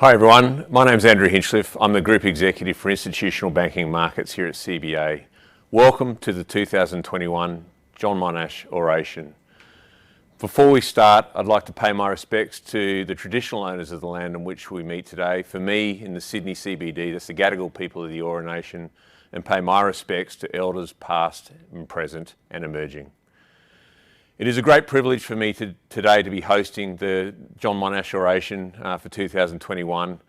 Hi everyone, my name's Andrew Hinchliffe. I'm the Group Executive for Institutional Banking Markets here at CBA. Welcome to the 2021 John Monash Oration. Before we start, I'd like to pay my respects to the traditional owners of the land on which we meet today. For me, in the Sydney CBD, that's the Gadigal people of the Eora Nation, and pay my respects to elders past and present and emerging. It is a great privilege for me today to be hosting the John Monash Oration for 2021.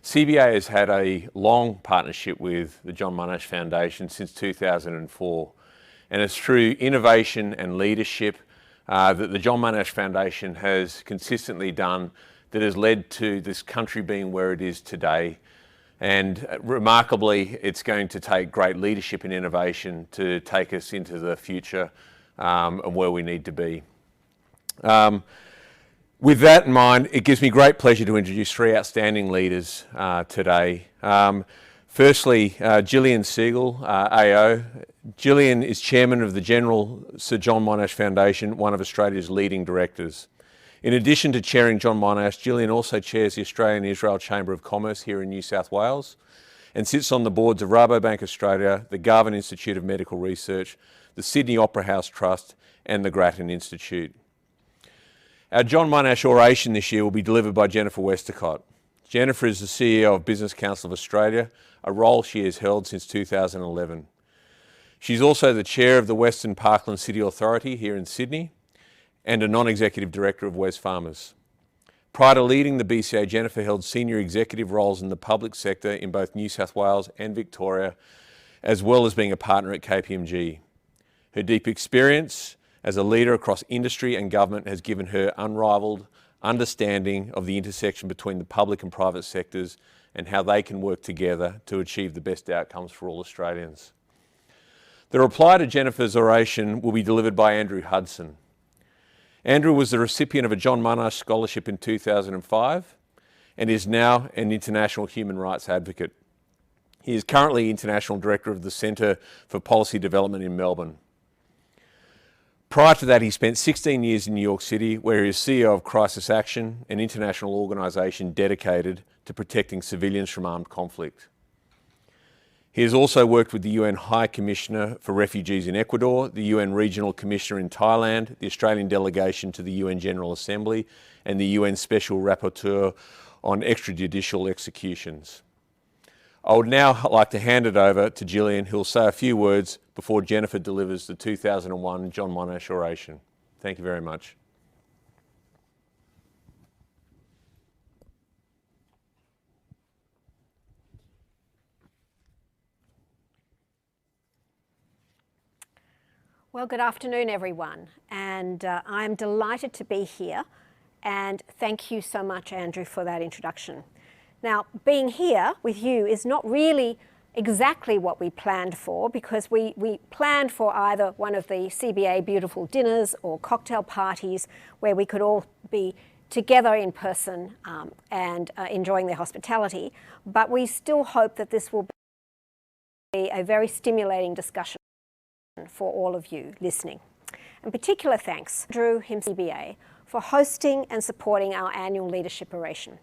CBA has had a long partnership with the John Monash Foundation since 2004, and it's through innovation and leadership that the John Monash Foundation has consistently done that has led to this country being where it is today. And remarkably, it's going to take great leadership and innovation to take us into the future and where we need to be. With that in mind, it gives me great pleasure to introduce three outstanding leaders today. Firstly, Jillian Siegel, AO. Jillian is Chairman of the General Sir John Monash Foundation, one of Australia's leading directors. In addition to chairing John Monash, Jillian also chairs the Australian Israel Chamber of Commerce here in New South Wales and sits on the boards of Rabobank Australia, the Garvan Institute of Medical Research, the Sydney Opera House Trust and the Grattan Institute. Our John Monash Oration this year will be delivered by Jennifer Westacott. Jennifer is the CEO of Business Council of Australia, a role she has held since 2011. She's also the Chair of the Western Parkland City Authority here in Sydney and a non-executive director of Wesfarmers. Prior to leading the BCA, Jennifer held senior executive roles in the public sector in both New South Wales and Victoria, as well as being a partner at KPMG. Her deep experience as a leader across industry and government has given her unrivaled understanding of the intersection between the public and private sectors and how they can work together to achieve the best outcomes for all Australians. The reply to Jennifer's oration will be delivered by Andrew Hudson. Andrew was the recipient of a John Monash Scholarship in 2005 and is now an international human rights advocate. He is currently International Director of the Centre for Policy Development in Melbourne. Prior to that, he spent 16 years in New York City, where he is CEO of Crisis Action, an international organisation dedicated to protecting civilians from armed conflict. He has also worked with the UN High Commissioner for Refugees in Ecuador, the UN Regional Commissioner in Thailand, the Australian delegation to the UN General Assembly, and the UN Special Rapporteur on extrajudicial executions. I would now like to hand it over to Jillian, who will say a few words before Jennifer delivers the 2001 John Monash Oration. Thank you very much. Well, good afternoon, everyone, and I'm delighted to be here, and thank you so much, Andrew, for that introduction. Now, being here with you is not really exactly what we planned for, because we planned for either one of the CBA beautiful dinners or cocktail parties where we could all be together in person and enjoying their hospitality, but we still hope that this will be a very stimulating discussion for all of you listening. And particular thanks to Andrew himself, CBA, for hosting and supporting our annual leadership oration.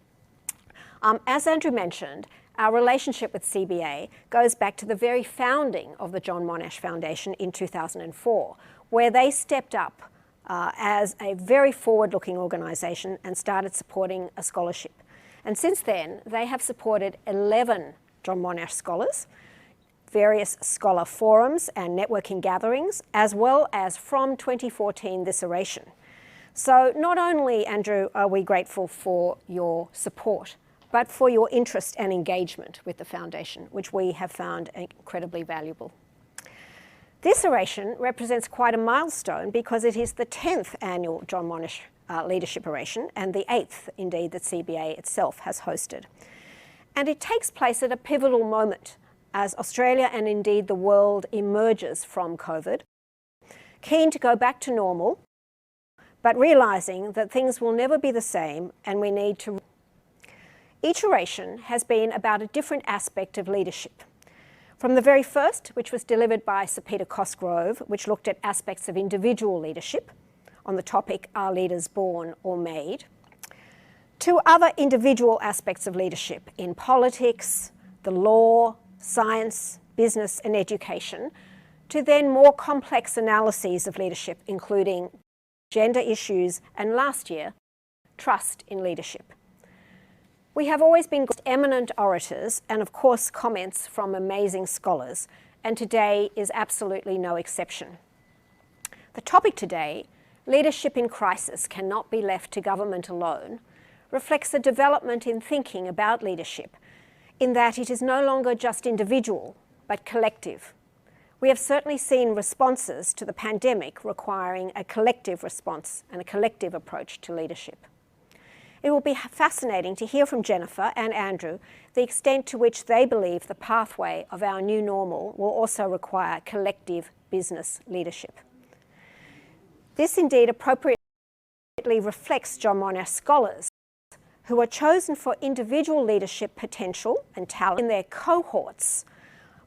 As Andrew mentioned, our relationship with CBA goes back to the very founding of the John Monash Foundation in 2004, where they stepped up as a very forward-looking organisation and started supporting a scholarship. And since then, they have supported 11 John Monash scholars, various scholar forums and networking gatherings, as well as from 2014 this oration. So not only, Andrew, are we grateful for your support, but for your interest and engagement with the Foundation, which we have found incredibly valuable. This oration represents quite a milestone because it is the 10th annual John Monash Leadership Oration and the 8th, indeed, that CBA itself has hosted. And it takes place at a pivotal moment as Australia and indeed the world emerges from COVID, keen to go back to normal, but realising that things will never be the same and we need to. Each oration has been about a different aspect of leadership. From the very first, which was delivered by Sir Peter Cosgrove, which looked at aspects of individual leadership on the topic, Are Leaders Born or Made?, to other individual aspects of leadership in politics, the law, science, business and education, to then more complex analyses of leadership, including gender issues and last year, trust in leadership. We have always been eminent orators and of course comments from amazing scholars, and today is absolutely no exception. The topic today, leadership in crisis cannot be left to government alone, reflects a development in thinking about leadership, in that it is no longer just individual, but collective. We have certainly seen responses to the pandemic requiring a collective response and a collective approach to leadership. It will be fascinating to hear from Jennifer and Andrew the extent to which they believe the pathway of our new normal will also require collective business leadership. This indeed appropriately reflects John Monash scholars who are chosen for individual leadership potential and talent in their cohorts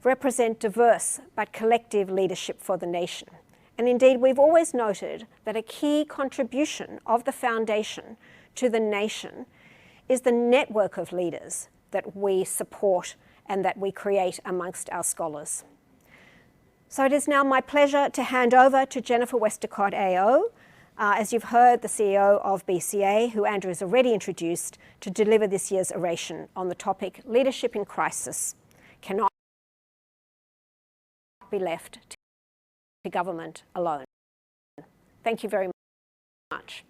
represent diverse but collective leadership for the nation. And indeed, we've always noted that a key contribution of the foundation to the nation is the network of leaders that we support and that we create amongst our scholars. So it is now my pleasure to hand over to Jennifer Westacott AO, as you've heard, the CEO of BCA, who Andrew has already introduced, to deliver this year's oration on the topic, Leadership in Crisis Cannot be left to government alone. Thank you very much.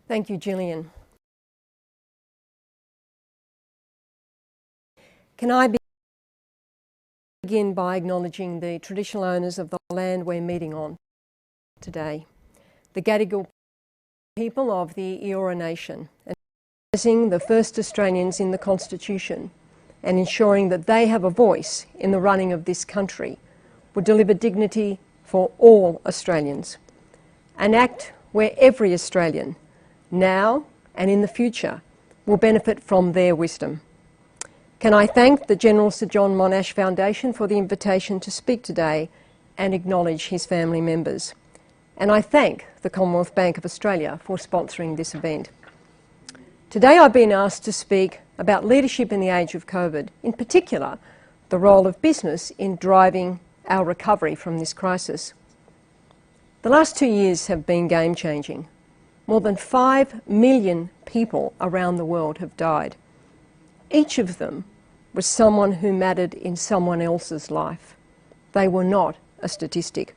Thank you, Jillian. Can I begin by acknowledging the traditional owners of the land we're meeting on today, the Gadigal people of the Eora Nation, and recognizing the first Australians in the Constitution and ensuring that they have a voice in the running of this country will deliver dignity for all Australians, an act where every Australian, now and in the future, will benefit from their wisdom. Can I thank the General Sir John Monash Foundation for the invitation to speak today and acknowledge his family members. And I thank the Commonwealth Bank of Australia for sponsoring this event. Today I've been asked to speak about leadership in the age of COVID, in particular the role of business in driving our recovery from this crisis. The last 2 years have been game-changing. More than 5 million people around the world have died. Each of them was someone who mattered in someone else's life. They were not a statistic.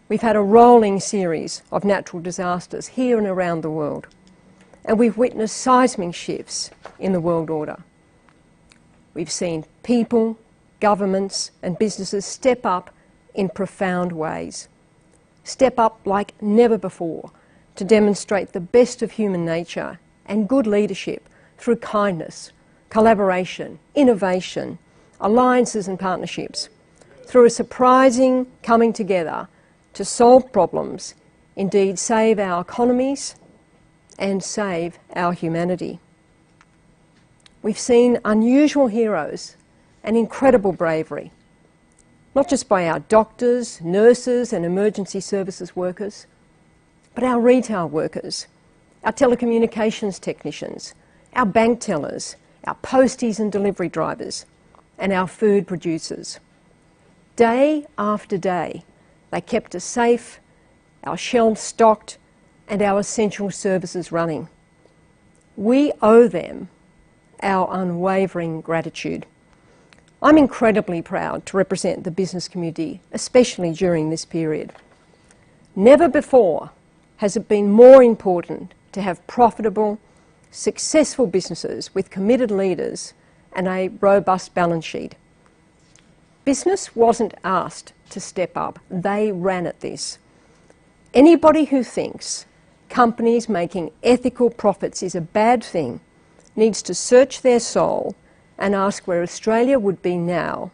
We've had a rolling series of natural disasters here and around the world, and we've witnessed seismic shifts in the world order. We've seen people, governments and businesses step up in profound ways, step up like never before to demonstrate the best of human nature and good leadership through kindness, collaboration, innovation, alliances and partnerships, through a surprising coming together to solve problems, indeed save our economies and save our humanity. We've seen unusual heroes and incredible bravery, not just by our doctors, nurses and emergency services workers, but our retail workers, our telecommunications technicians, our bank tellers, our posties and delivery drivers, and our food producers. Day after day, they kept us safe, our shelves stocked, and our essential services running. We owe them our unwavering gratitude. I'm incredibly proud to represent the business community, especially during this period. Never before has it been more important to have profitable, successful businesses with committed leaders and a robust balance sheet. Business wasn't asked to step up, they ran at this. Anybody who thinks companies making ethical profits is a bad thing needs to search their soul and ask where Australia would be now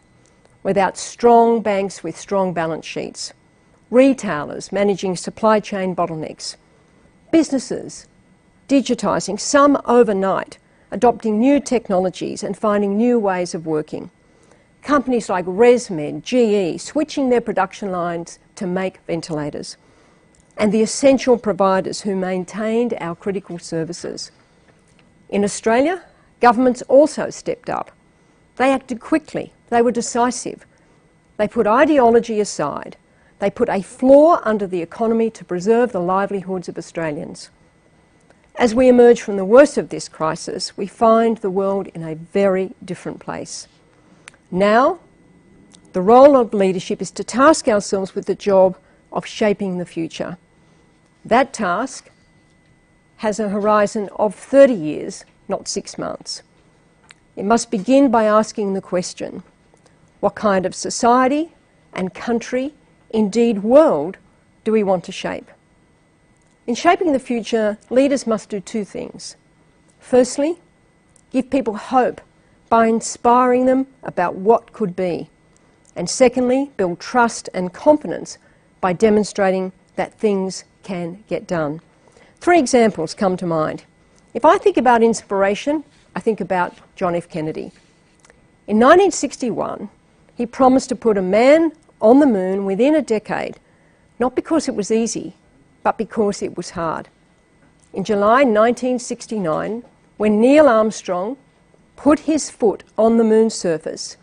without strong banks with strong balance sheets, retailers managing supply chain bottlenecks, businesses digitising, some overnight, adopting new technologies and finding new ways of working. Companies like ResMed, GE, switching their production lines to make ventilators. And the essential providers who maintained our critical services. In Australia, governments also stepped up. They acted quickly, they were decisive. They put ideology aside. They put a floor under the economy to preserve the livelihoods of Australians. As we emerge from the worst of this crisis, we find the world in a very different place. Now, the role of leadership is to task ourselves with the job of shaping the future. That task has a horizon of 30 years, not 6 months. It must begin by asking the question, what kind of society and country, indeed world, do we want to shape? In shaping the future, leaders must do 2 things. Firstly, give people hope by inspiring them about what could be. And secondly, build trust and confidence by demonstrating that things can get done. 3 examples come to mind. If I think about inspiration, I think about John F. Kennedy. In 1961, he promised to put a man on the moon within a decade, not because it was easy, but because it was hard. In July 1969, when Neil Armstrong put his foot on the moon's surface,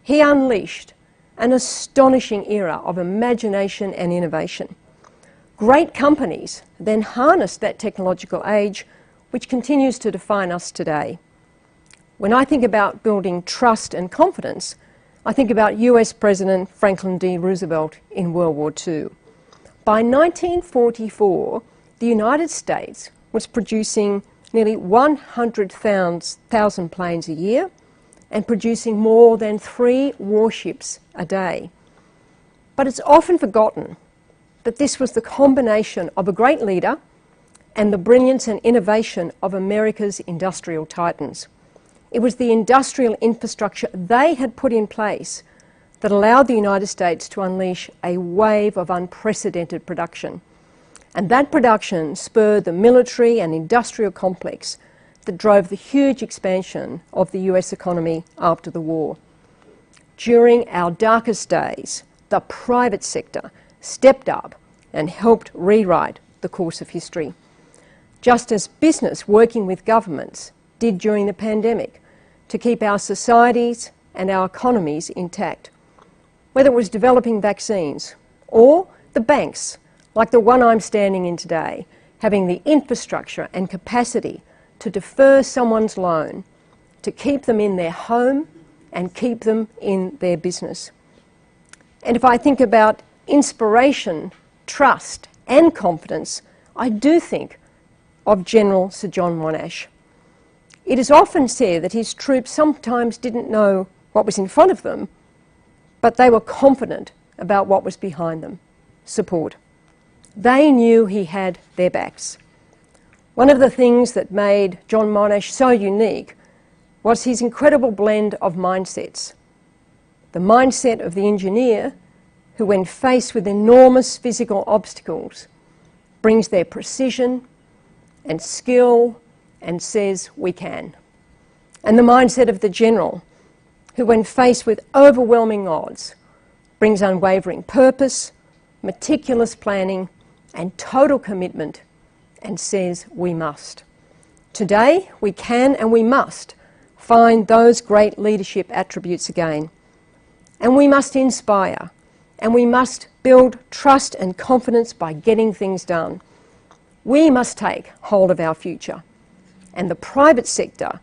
he unleashed an astonishing era of imagination and innovation. Great companies then harnessed that technological age, which continues to define us today. When I think about building trust and confidence, I think about US President Franklin D. Roosevelt in World War II. By 1944, the United States was producing nearly 100,000 planes a year and producing more than 3 warships a day. But it's often forgotten that this was the combination of a great leader and the brilliance and innovation of America's industrial titans. It was the industrial infrastructure they had put in place that allowed the United States to unleash a wave of unprecedented production. And that production spurred the military and industrial complex that drove the huge expansion of the US economy after the war. During our darkest days, the private sector stepped up and helped rewrite the course of history. Just as business working with governments did during the pandemic to keep our societies and our economies intact. Whether it was developing vaccines or the banks, like the one I'm standing in today, having the infrastructure and capacity to defer someone's loan, to keep them in their home and keep them in their business. And if I think about inspiration, trust and confidence, I do think of General Sir John Monash. It is often said that his troops sometimes didn't know what was in front of them, but they were confident about what was behind them, support. They knew he had their backs. One of the things that made John Monash so unique was his incredible blend of mindsets. The mindset of the engineer who, when faced with enormous physical obstacles, brings their precision and skill and says, we can. And the mindset of the general who, when faced with overwhelming odds, brings unwavering purpose, meticulous planning and total commitment and says, we must. Today, we can and we must find those great leadership attributes again. And we must inspire, and we must build trust and confidence by getting things done. We must take hold of our future, and the private sector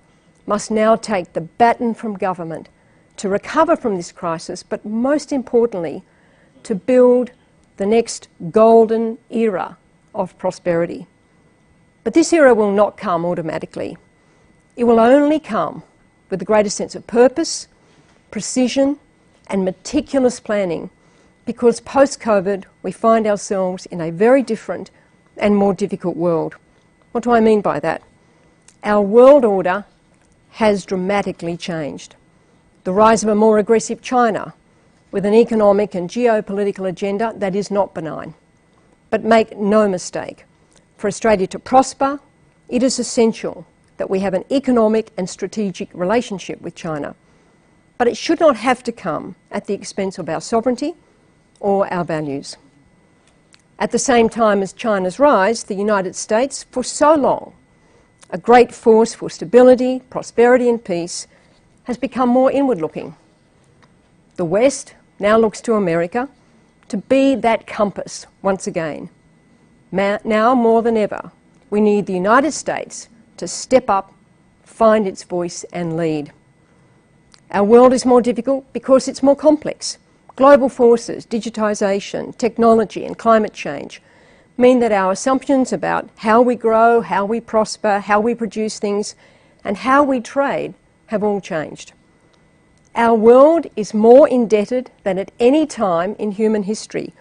must now take the baton from government to recover from this crisis, but most importantly, to build the next golden era of prosperity. But this era will not come automatically. It will only come with a greater sense of purpose, precision, and meticulous planning, because post-COVID we find ourselves in a very different and more difficult world. What do I mean by that? Our world order has dramatically changed. The rise of a more aggressive China with an economic and geopolitical agenda that is not benign. But make no mistake, for Australia to prosper, it is essential that we have an economic and strategic relationship with China. But it should not have to come at the expense of our sovereignty or our values. At the same time as China's rise, the United States, for so long, a great force for stability, prosperity and peace, has become more inward-looking. The West now looks to America to be that compass once again. Now more than ever, we need the United States to step up, find its voice and lead. Our world is more difficult because it's more complex. Global forces, digitisation, technology and climate change mean that our assumptions about how we grow, how we prosper, how we produce things and how we trade have all changed. Our world is more indebted than at any time in human history,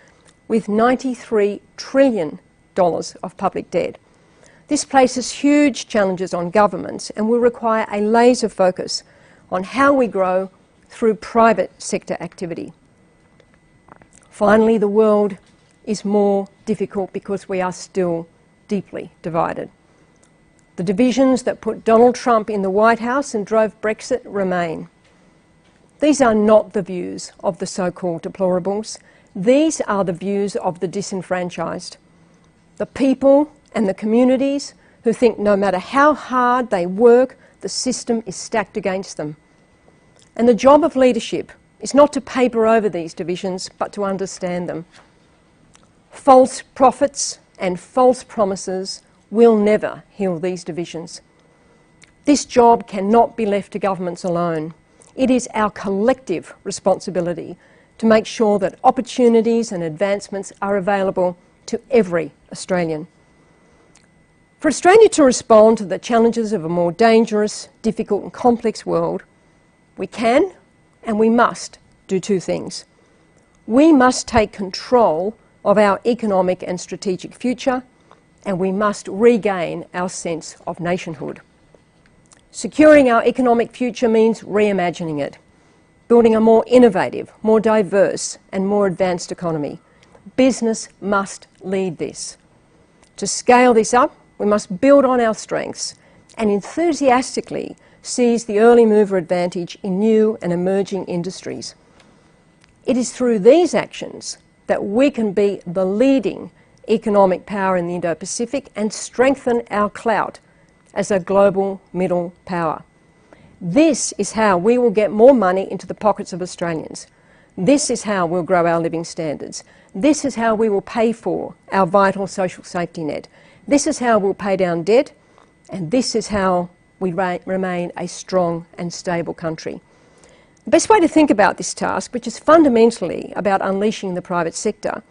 with $93 trillion of public debt. This places huge challenges on governments and will require a laser focus on how we grow through private sector activity. Finally, the world is more difficult because we are still deeply divided. The divisions that put Donald Trump in the White House and drove Brexit remain. These are not the views of the so-called deplorables. These are the views of the disenfranchised. The people and the communities who think no matter how hard they work, the system is stacked against them. And the job of leadership is not to paper over these divisions, but to understand them. False prophets and false promises will never heal these divisions. This job cannot be left to governments alone. It is our collective responsibility to make sure that opportunities and advancements are available to every Australian. For Australia to respond to the challenges of a more dangerous, difficult and complex world, we can and we must do two things. We must take control of our economic and strategic future, and we must regain our sense of nationhood. Securing our economic future means reimagining it, building a more innovative, more diverse and more advanced economy. Business must lead this. To scale this up, we must build on our strengths and enthusiastically seize the early mover advantage in new and emerging industries. It is through these actions that we can be the leading economic power in the Indo-Pacific and strengthen our clout as a global middle power. This is how we will get more money into the pockets of Australians. This is how we'll grow our living standards. This is how we will pay for our vital social safety net. This is how we'll pay down debt, and this is how we remain a strong and stable country. The best way to think about this task, which is fundamentally about unleashing the private sector,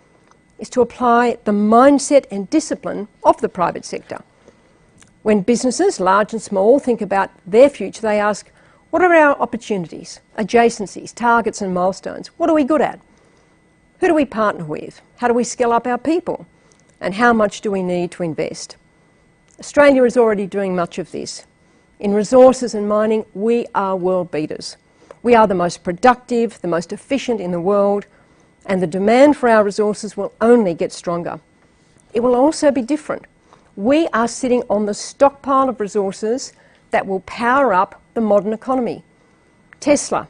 is to apply the mindset and discipline of the private sector. When businesses, large and small, think about their future, they ask, what are our opportunities, adjacencies, targets and milestones? What are we good at? Who do we partner with? How do we scale up our people? And how much do we need to invest? Australia is already doing much of this. In resources and mining, we are world beaters. We are the most productive, the most efficient in the world, and the demand for our resources will only get stronger. It will also be different. We are sitting on the stockpile of resources that will power up the modern economy. Tesla,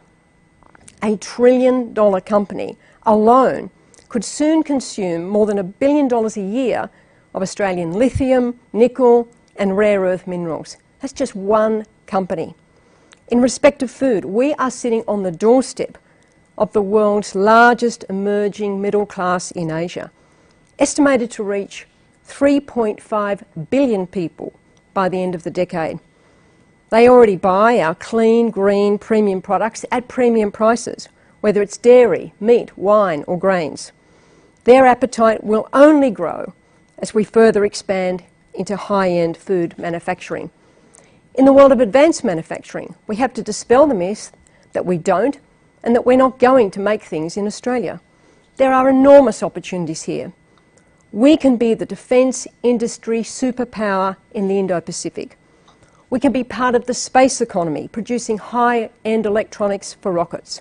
$1 trillion company, alone could soon consume more than $1 billion a year of Australian lithium, nickel and rare earth minerals. That's just one company. In respect of food, we are sitting on the doorstep of the world's largest emerging middle class in Asia, estimated to reach 3.5 billion people by the end of the decade. They already buy our clean, green, premium products at premium prices, whether it's dairy, meat, wine or grains. Their appetite will only grow as we further expand into high-end food manufacturing. In the world of advanced manufacturing, we have to dispel the myth that we don't and that we're not going to make things in Australia. There are enormous opportunities here. We can be the defence industry superpower in the Indo-Pacific. We can be part of the space economy, producing high-end electronics for rockets.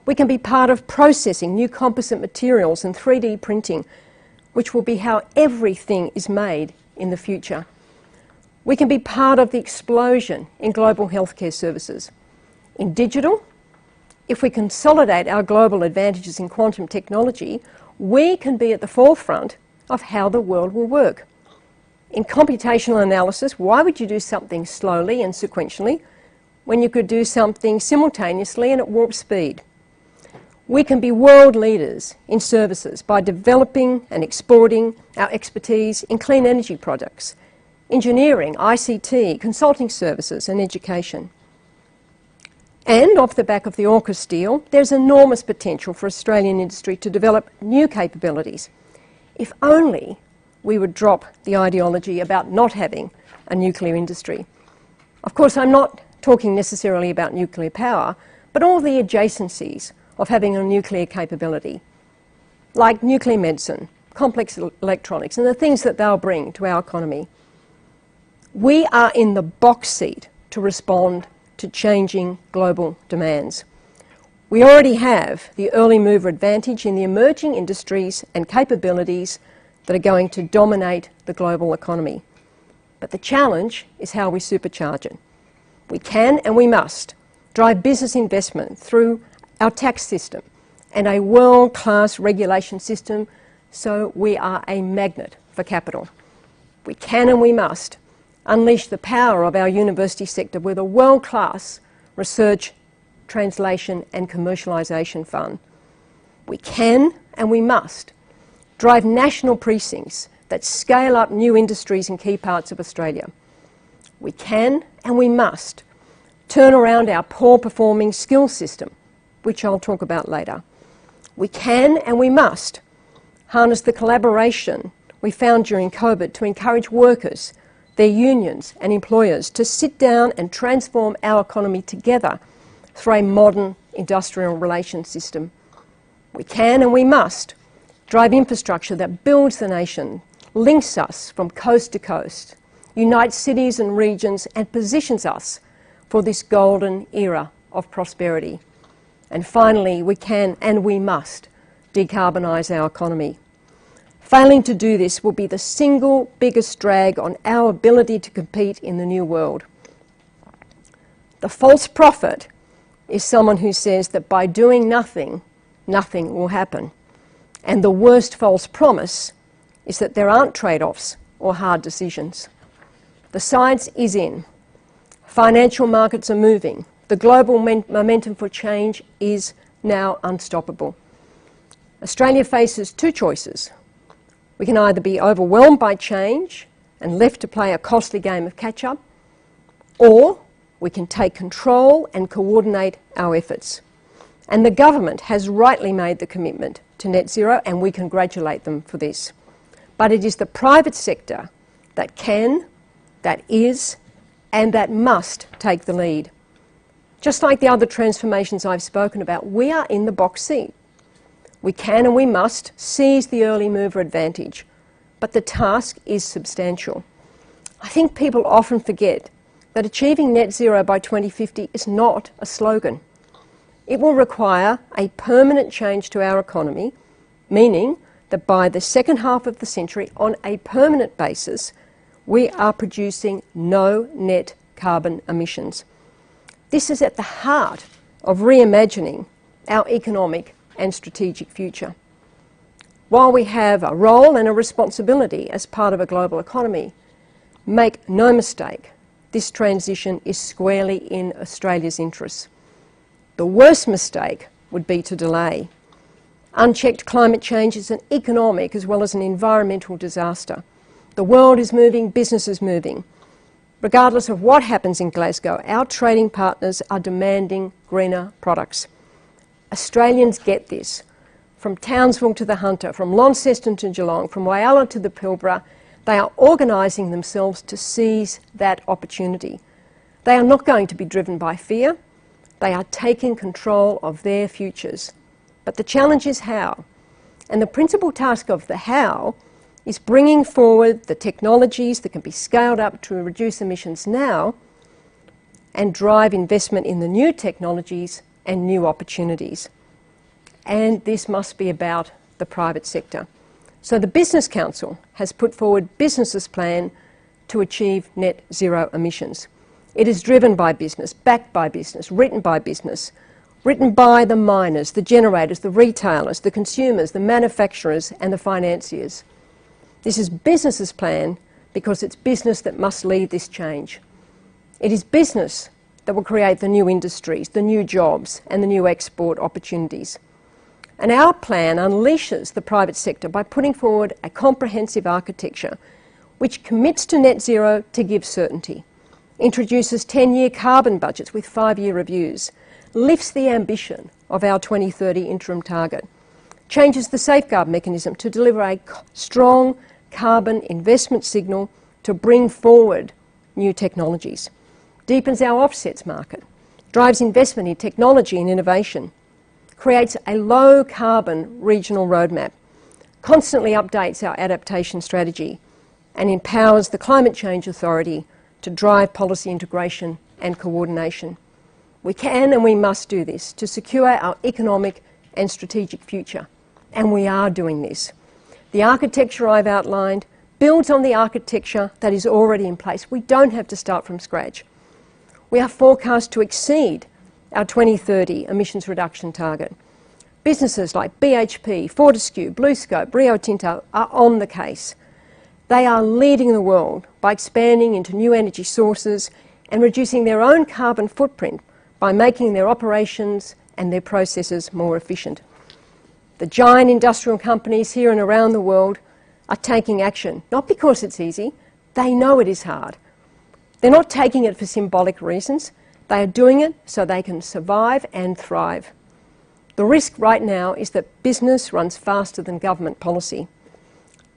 We can be part of processing new composite materials and 3D printing, which will be how everything is made in the future. We can be part of the explosion in global healthcare services. In digital, if we consolidate our global advantages in quantum technology, we can be at the forefront of how the world will work. In computational analysis, why would you do something slowly and sequentially when you could do something simultaneously and at warp speed? We can be world leaders in services by developing and exporting our expertise in clean energy products, engineering, ICT, consulting services and education. And off the back of the AUKUS deal, there's enormous potential for Australian industry to develop new capabilities. If only we would drop the ideology about not having a nuclear industry. Of course, I'm not talking necessarily about nuclear power, but all the adjacencies of having a nuclear capability, like nuclear medicine, complex electronics, and the things that they'll bring to our economy. We are in the box seat to respond to changing global demands. We already have the early mover advantage in the emerging industries and capabilities that are going to dominate the global economy. But the challenge is how we supercharge it. We can and we must drive business investment through our tax system and a world-class regulation system so we are a magnet for capital. We can and we must unleash the power of our university sector with a world-class research, translation and commercialisation fund. We can and we must drive national precincts that scale up new industries in key parts of Australia. We can and we must turn around our poor-performing skills system, which I'll talk about later. We can and we must harness the collaboration we found during COVID to encourage workers, their unions and employers to sit down and transform our economy together through a modern industrial relations system. We can and we must drive infrastructure that builds the nation, links us from coast to coast, unites cities and regions and positions us for this golden era of prosperity. And finally, we can and we must decarbonise our economy. Failing to do this will be the single biggest drag on our ability to compete in the new world. The false prophet is someone who says that by doing nothing, nothing will happen. And the worst false promise is that there aren't trade-offs or hard decisions. The science is in. Financial markets are moving. The global momentum for change is now unstoppable. Australia faces two choices. We can either be overwhelmed by change and left to play a costly game of catch-up, or we can take control and coordinate our efforts. And the government has rightly made the commitment to net zero, and we congratulate them for this. But it is the private sector that can, that is, and that must take the lead. Just like the other transformations I've spoken about, we are in the box seat. We can and we must seize the early mover advantage, but the task is substantial. I think people often forget that achieving net zero by 2050 is not a slogan. It will require a permanent change to our economy, meaning that by the second half of the century, on a permanent basis, we are producing no net carbon emissions. This is at the heart of reimagining our economic and strategic future. While we have a role and a responsibility as part of a global economy, make no mistake, this transition is squarely in Australia's interests. The worst mistake would be to delay. Unchecked climate change is an economic as well as an environmental disaster. The world is moving, business is moving. Regardless of what happens in Glasgow, our trading partners are demanding greener products. Australians get this. From Townsville to the Hunter, from Launceston to Geelong, from Whyalla to the Pilbara, they are organising themselves to seize that opportunity. They are not going to be driven by fear. They are taking control of their futures. But the challenge is how. And the principal task of the how is bringing forward the technologies that can be scaled up to reduce emissions now and drive investment in the new technologies and new opportunities. And this must be about the private sector. So the Business Council has put forward businesses plan to achieve net zero emissions. It is driven by business, backed by business, written by the miners, the generators, the retailers, the consumers, the manufacturers and the financiers. This is business's plan because it's business that must lead this change. It is business that will create the new industries, the new jobs and the new export opportunities. And our plan unleashes the private sector by putting forward a comprehensive architecture which commits to net zero to give certainty, introduces 10-year carbon budgets with 5-year reviews, lifts the ambition of our 2030 interim target, changes the safeguard mechanism to deliver a strong carbon investment signal to bring forward new technologies, deepens our offsets market, drives investment in technology and innovation, creates a low-carbon regional roadmap, constantly updates our adaptation strategy, and empowers the Climate Change Authority to drive policy integration and coordination. We can and we must do this to secure our economic and strategic future, and we are doing this. The architecture I've outlined builds on the architecture that is already in place. We don't have to start from scratch. We are forecast to exceed our 2030 emissions reduction target. Businesses like BHP, Fortescue, BlueScope, Rio Tinto are on the case. They are leading the world by expanding into new energy sources and reducing their own carbon footprint by making their operations and their processes more efficient. The giant industrial companies here and around the world are taking action, not because it's easy, they know it is hard. They're not taking it for symbolic reasons, they are doing it so they can survive and thrive. The risk right now is that business runs faster than government policy.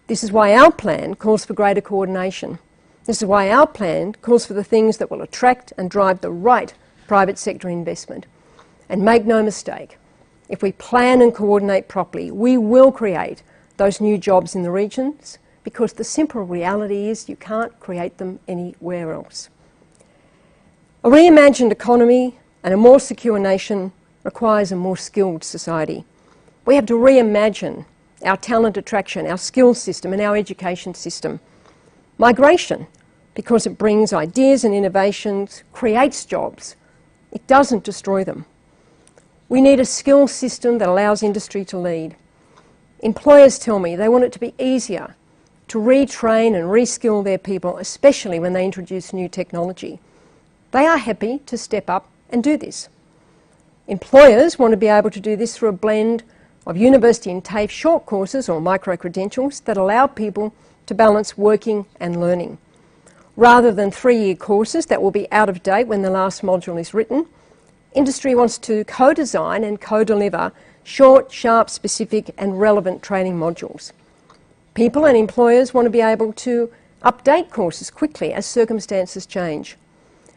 This is why our plan calls for greater coordination. This is why our plan calls for the things that will attract and drive the right private sector investment. And make no mistake, if we plan and coordinate properly, we will create those new jobs in the regions, because the simple reality is you can't create them anywhere else. A reimagined economy and a more secure nation requires a more skilled society. We have to reimagine our talent attraction, our skills system and our education system. Migration, because it brings ideas and innovations, creates jobs. It doesn't destroy them. We need a skills system that allows industry to lead. Employers tell me they want it to be easier to retrain and reskill their people, especially when they introduce new technology. They are happy to step up and do this. Employers want to be able to do this through a blend of university and TAFE short courses or micro-credentials that allow people to balance working and learning. Rather than 3-year courses that will be out of date when the last module is written, industry wants to co-design and co-deliver short, sharp, specific and relevant training modules. People and employers want to be able to update courses quickly as circumstances change.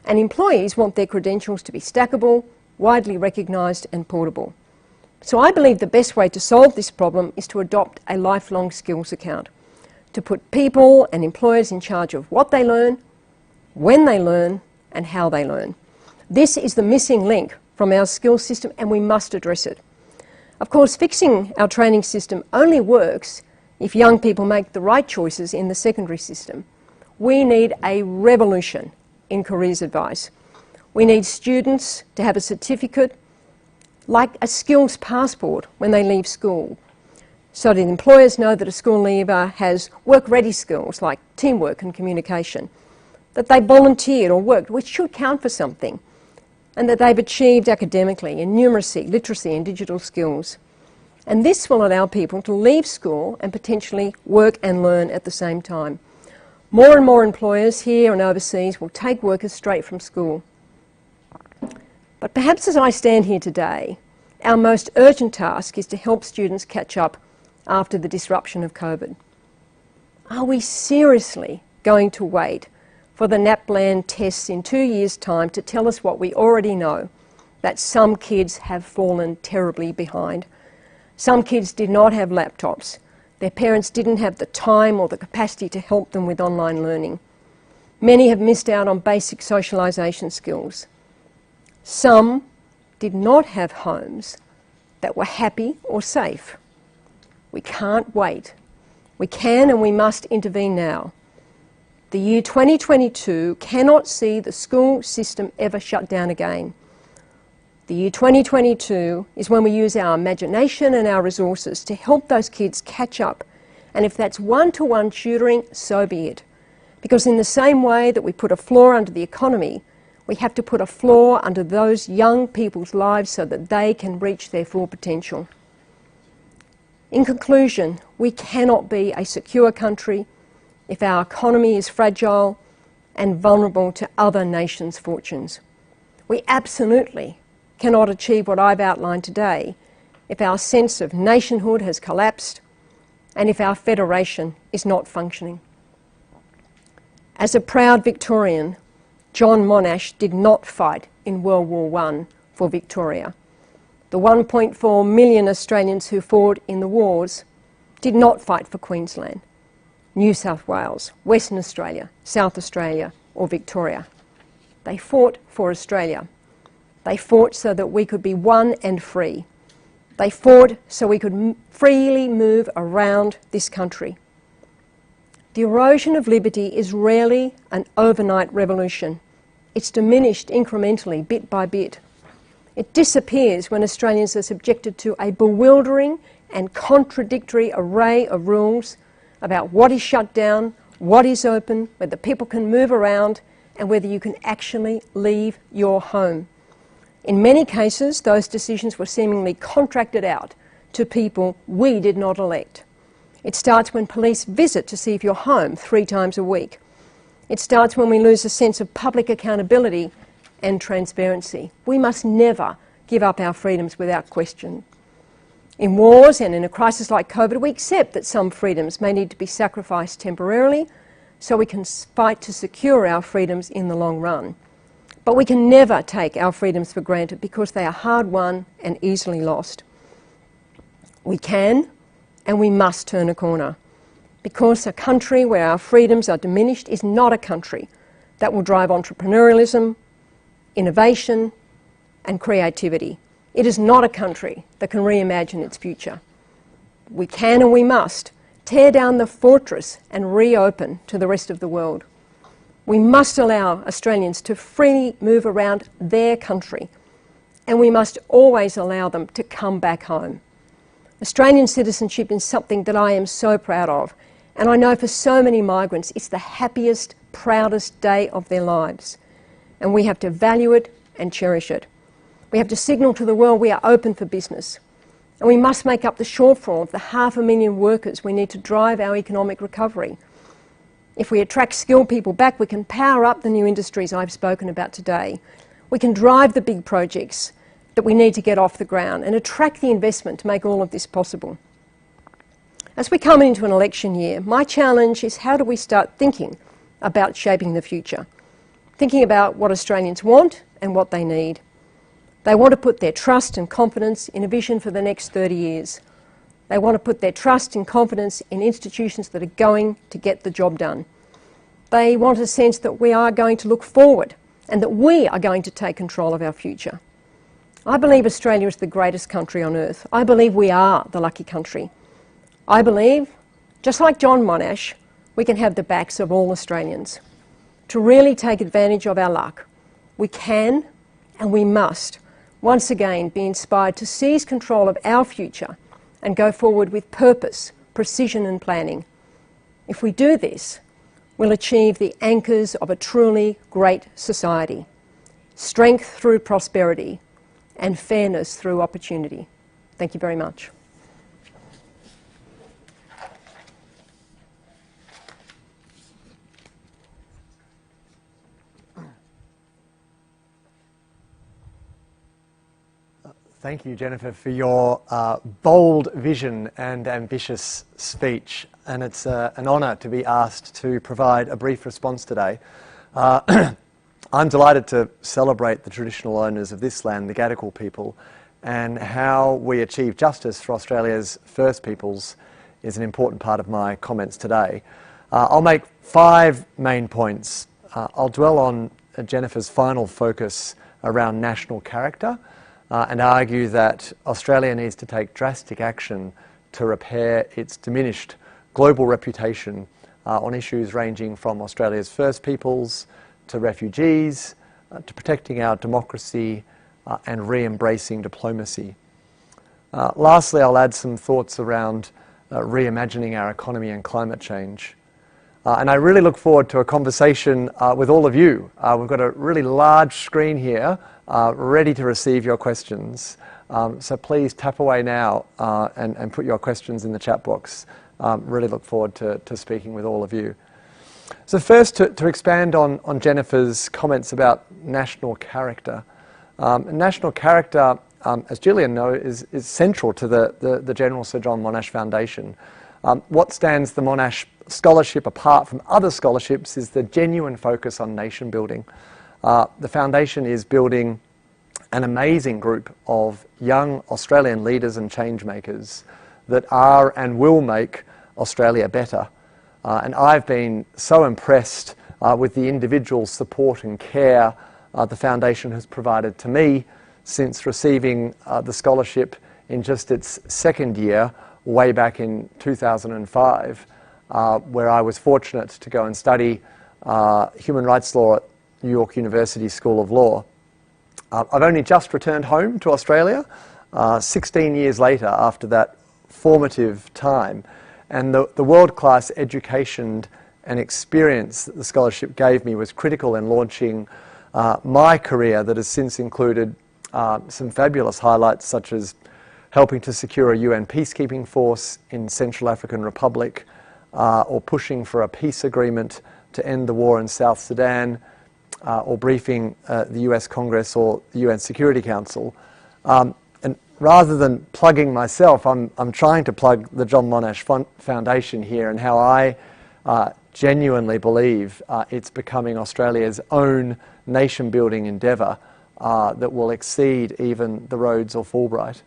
And employees want their credentials to be stackable, widely recognised and portable. So I believe the best way to solve this problem is to adopt a lifelong skills account, to put people and employers in charge of what they learn, when they learn and how they learn. This is the missing link from our skills system and we must address it. Of course, fixing our training system only works if young people make the right choices in the secondary system. We need a revolution in careers advice. We need students to have a certificate like a skills passport when they leave school, so that employers know that a school leaver has work-ready skills like teamwork and communication, that they volunteered or worked, which should count for something, and that they've achieved academically in numeracy, literacy and digital skills. And this will allow people to leave school and potentially work and learn at the same time. More and more employers here and overseas will take workers straight from school. But perhaps as I stand here today, our most urgent task is to help students catch up after the disruption of COVID. Are we seriously going to wait for the NAPLAN tests in 2 years' time to tell us what we already know, that some kids have fallen terribly behind? Some kids did not have laptops. Their parents didn't have the time or the capacity to help them with online learning. Many have missed out on basic socialisation skills. Some did not have homes that were happy or safe. We can't wait. We can and we must intervene now. The year 2022 cannot see the school system ever shut down again. The year 2022 is when we use our imagination and our resources to help those kids catch up. And if that's one-to-one tutoring, so be it. Because in the same way that we put a floor under the economy, we have to put a floor under those young people's lives so that they can reach their full potential. In conclusion, we cannot be a secure country if our economy is fragile and vulnerable to other nations' fortunes. We absolutely cannot achieve what I've outlined today if our sense of nationhood has collapsed and if our federation is not functioning. As a proud Victorian, John Monash did not fight in World War I for Victoria. The 1.4 million Australians who fought in the wars did not fight for Queensland, New South Wales, Western Australia, South Australia or Victoria. They fought for Australia. They fought so that we could be one and free. They fought so we could freely move around this country. The erosion of liberty is rarely an overnight revolution. It's diminished incrementally, bit by bit. It disappears when Australians are subjected to a bewildering and contradictory array of rules about what is shut down, what is open, whether people can move around, and whether you can actually leave your home. In many cases, those decisions were seemingly contracted out to people we did not elect. It starts when police visit to see if you're home 3 times a week. It starts when we lose a sense of public accountability and transparency. We must never give up our freedoms without question. In wars and in a crisis like COVID, we accept that some freedoms may need to be sacrificed temporarily so we can fight to secure our freedoms in the long run. But we can never take our freedoms for granted because they are hard won and easily lost. We can and we must turn a corner, because a country where our freedoms are diminished is not a country that will drive entrepreneurialism, innovation and creativity. It is not a country that can reimagine its future. We can and we must tear down the fortress and reopen to the rest of the world. We must allow Australians to freely move around their country, and we must always allow them to come back home. Australian citizenship is something that I am so proud of, and I know for so many migrants it's the happiest, proudest day of their lives. And we have to value it and cherish it. We have to signal to the world we are open for business. And we must make up the shortfall of the 500,000 workers we need to drive our economic recovery. If we attract skilled people back, we can power up the new industries I've spoken about today. We can drive the big projects that we need to get off the ground and attract the investment to make all of this possible. As we come into an election year, my challenge is how do we start thinking about shaping the future? Thinking about what Australians want and what they need. They want to put their trust and confidence in a vision for the next 30 years. They want to put their trust and confidence in institutions that are going to get the job done. They want a sense that we are going to look forward and that we are going to take control of our future. I believe Australia is the greatest country on earth. I believe we are the lucky country. I believe, just like John Monash, we can have the backs of all Australians. To really take advantage of our luck, we can and we must once again be inspired to seize control of our future and go forward with purpose, precision and planning. If we do this, we'll achieve the anchors of a truly great society: strength through prosperity and fairness through opportunity. Thank you very much. Thank you, Jennifer, for your bold vision and ambitious speech. And it's an honour to be asked to provide a brief response today. I'm delighted to celebrate the traditional owners of this land, the Gadigal people, and how we achieve justice for Australia's First Peoples is an important part of my comments today. I'll make 5 main points. I'll dwell on Jennifer's final focus around national character, and argue that Australia needs to take drastic action to repair its diminished global reputation on issues ranging from Australia's First Peoples to refugees, to protecting our democracy and re-embracing diplomacy. Lastly, I'll add some thoughts around reimagining our economy and climate change. And I really look forward to a conversation with all of you. We've got a really large screen here ready to receive your questions. So please tap away now and put your questions in the chat box. Really look forward to speaking with all of you. So first, to expand on Jennifer's comments about national character. National character, as Jillian knows, is central to the General Sir John Monash Foundation. What stands the Monash Scholarship apart from other scholarships is the genuine focus on nation building. The Foundation is building an amazing group of young Australian leaders and change makers that are and will make Australia better. And I've been so impressed with the individual support and care the Foundation has provided to me since receiving the scholarship in just its second year, way back in 2005, where I was fortunate to go and study human rights law at New York University School of Law. I've only just returned home to Australia, 16 years later after that formative time, and the world-class education and experience that the scholarship gave me was critical in launching my career that has since included some fabulous highlights, such as helping to secure a UN peacekeeping force in Central African Republic, or pushing for a peace agreement to end the war in South Sudan, or briefing the US Congress or the UN Security Council. And rather than plugging myself, I'm trying to plug the John Monash Foundation here and how I genuinely believe it's becoming Australia's own nation-building endeavour that will exceed even the Rhodes or Fulbright.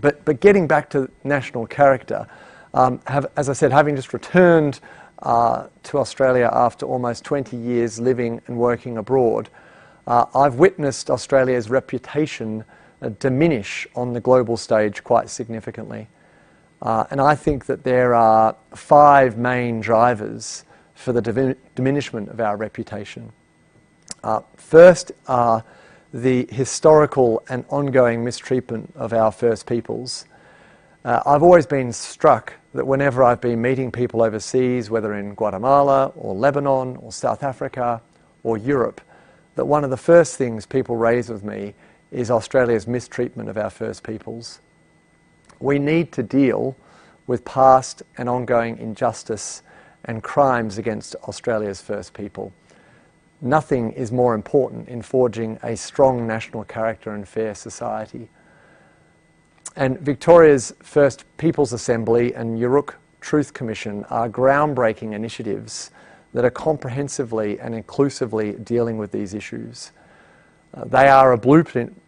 But getting back to national character, as I said, having just returned to Australia after almost 20 years living and working abroad, I've witnessed Australia's reputation diminish on the global stage quite significantly. And I think that there are 5 main drivers for the diminishment of our reputation. First are the historical and ongoing mistreatment of our First Peoples. I've always been struck that whenever I've been meeting people overseas, whether in Guatemala or Lebanon or South Africa or Europe, that one of the first things people raise with me is Australia's mistreatment of our First Peoples. We need to deal with past and ongoing injustice and crimes against Australia's First People. Nothing is more important in forging a strong national character and fair society. And Victoria's First Peoples Assembly and Yurruk Truth Commission are groundbreaking initiatives that are comprehensively and inclusively dealing with these issues. They are a blueprint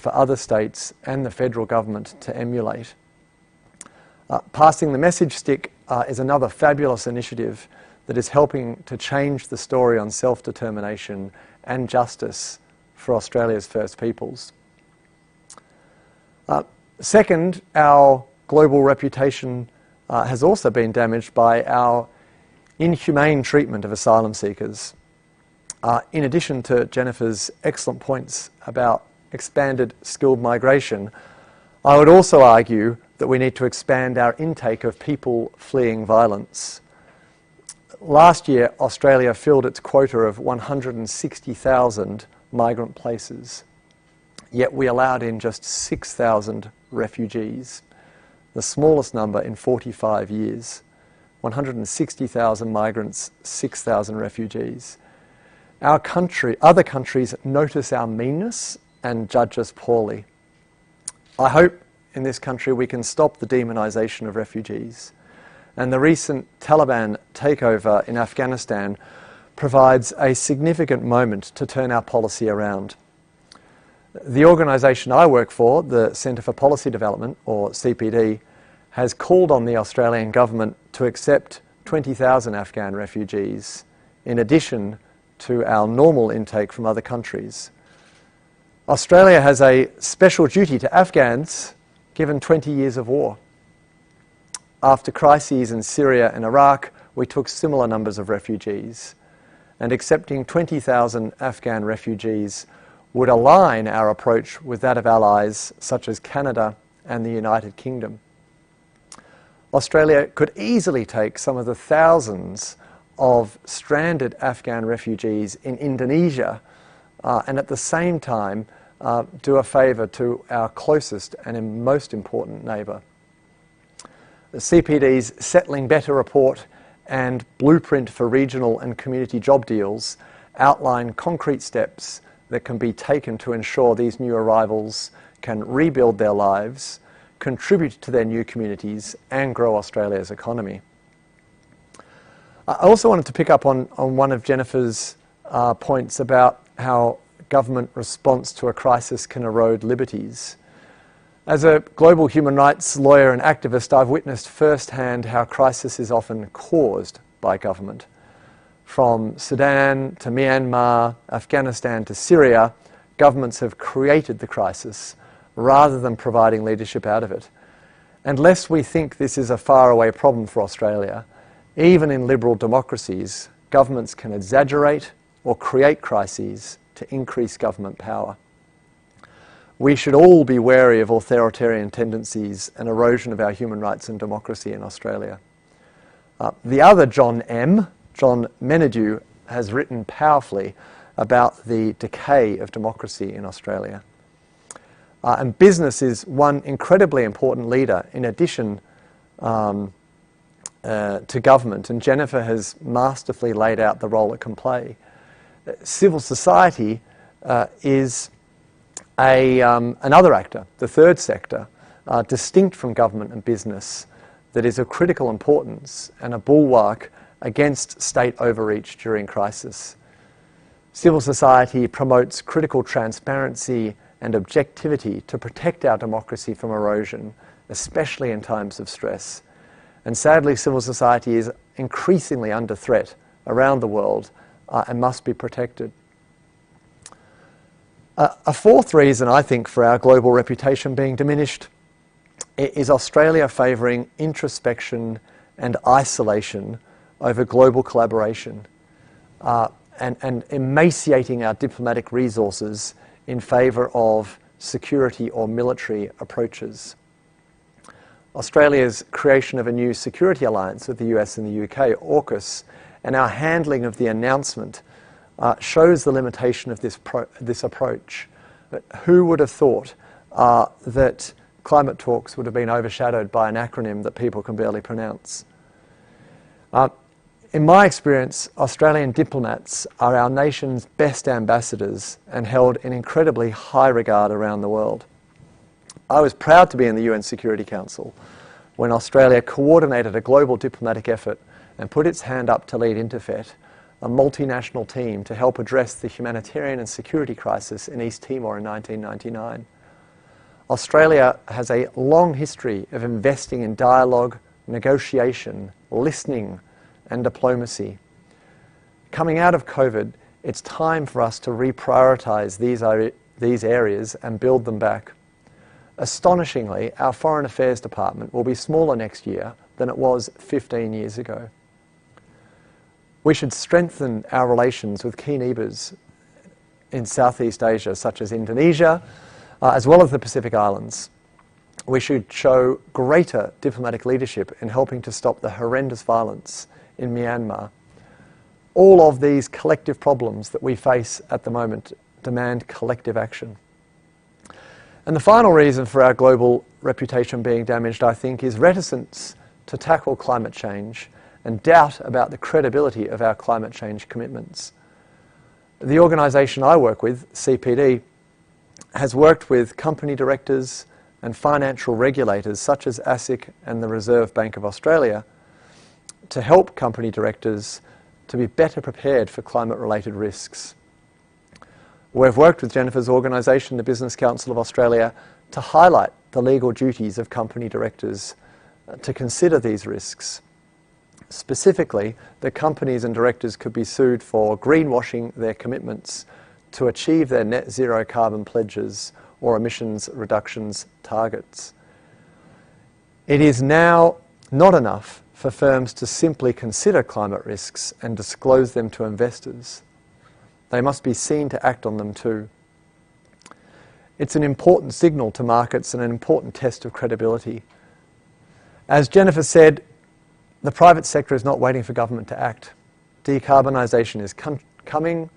for other states and the federal government to emulate. Passing the Message Stick is another fabulous initiative that is helping to change the story on self-determination and justice for Australia's First Peoples. Second, our global reputation has also been damaged by our inhumane treatment of asylum seekers. In addition to Jennifer's excellent points about expanded skilled migration, I would also argue that we need to expand our intake of people fleeing violence. Last year, Australia filled its quota of 160,000 migrant places, yet we allowed in just 6,000 refugees, the smallest number in 45 years. 160,000 migrants, 6,000 refugees. Other countries notice our meanness and judge us poorly. I hope in this country we can stop the demonisation of refugees. And the recent Taliban takeover in Afghanistan provides a significant moment to turn our policy around. The organisation I work for, the Centre for Policy Development, or CPD, has called on the Australian government to accept 20,000 Afghan refugees, in addition to our normal intake from other countries. Australia has a special duty to Afghans, given 20 years of war. After crises in Syria and Iraq, we took similar numbers of refugees, and accepting 20,000 Afghan refugees would align our approach with that of allies such as Canada and the United Kingdom. Australia could easily take some of the thousands of stranded Afghan refugees in Indonesia and at the same time do a favour to our closest and most important neighbour. The CPD's Settling Better report and Blueprint for Regional and Community Job Deals outline concrete steps that can be taken to ensure these new arrivals can rebuild their lives, contribute to their new communities and grow Australia's economy. I also wanted to pick up on one of Jennifer's points about how government response to a crisis can erode liberties. As a global human rights lawyer and activist, I've witnessed firsthand how crisis is often caused by government. From Sudan to Myanmar, Afghanistan to Syria, governments have created the crisis rather than providing leadership out of it. And lest we think this is a faraway problem for Australia, even in liberal democracies, governments can exaggerate or create crises to increase government power. We should all be wary of authoritarian tendencies and erosion of our human rights and democracy in Australia. The other John Monash, has written powerfully about the decay of democracy in Australia. And business is one incredibly important leader in addition to government, and Jennifer has masterfully laid out the role it can play. Civil society is another actor, the third sector, distinct from government and business, that is of critical importance and a bulwark against state overreach during crisis. Civil society promotes critical transparency and objectivity to protect our democracy from erosion, especially in times of stress. And sadly, civil society is increasingly under threat around the world and must be protected. A fourth reason, I think, for our global reputation being diminished is Australia favouring introspection and isolation over global collaboration and emaciating our diplomatic resources in favour of security or military approaches. Australia's creation of a new security alliance with the US and the UK, AUKUS, and our handling of the announcement shows the limitation of this approach. But who would have thought that climate talks would have been overshadowed by an acronym that people can barely pronounce? In my experience, Australian diplomats are our nation's best ambassadors and held in incredibly high regard around the world. I was proud to be in the UN Security Council when Australia coordinated a global diplomatic effort and put its hand up to lead Interfet, a multinational team to help address the humanitarian and security crisis in East Timor in 1999. Australia has a long history of investing in dialogue, negotiation, listening, and diplomacy. Coming out of COVID, it's time for us to reprioritise these areas and build them back. Astonishingly, our Foreign Affairs Department will be smaller next year than it was 15 years ago. We should strengthen our relations with key neighbours in Southeast Asia, such as Indonesia, as well as the Pacific Islands. We should show greater diplomatic leadership in helping to stop the horrendous violence in Myanmar. All of these collective problems that we face at the moment demand collective action. And the final reason for our global reputation being damaged, I think, is reticence to tackle climate change and doubt about the credibility of our climate change commitments. The organisation I work with, CPD, has worked with company directors and financial regulators such as ASIC and the Reserve Bank of Australia to help company directors to be better prepared for climate-related risks. We've worked with Jennifer's organisation, the Business Council of Australia, to highlight the legal duties of company directors to consider these risks. Specifically, the companies and directors could be sued for greenwashing their commitments to achieve their net zero carbon pledges or emissions reductions targets. It is now not enough for firms to simply consider climate risks and disclose them to investors. They must be seen to act on them too. It's an important signal to markets and an important test of credibility. As Jennifer said, the private sector is not waiting for government to act. Decarbonisation is coming.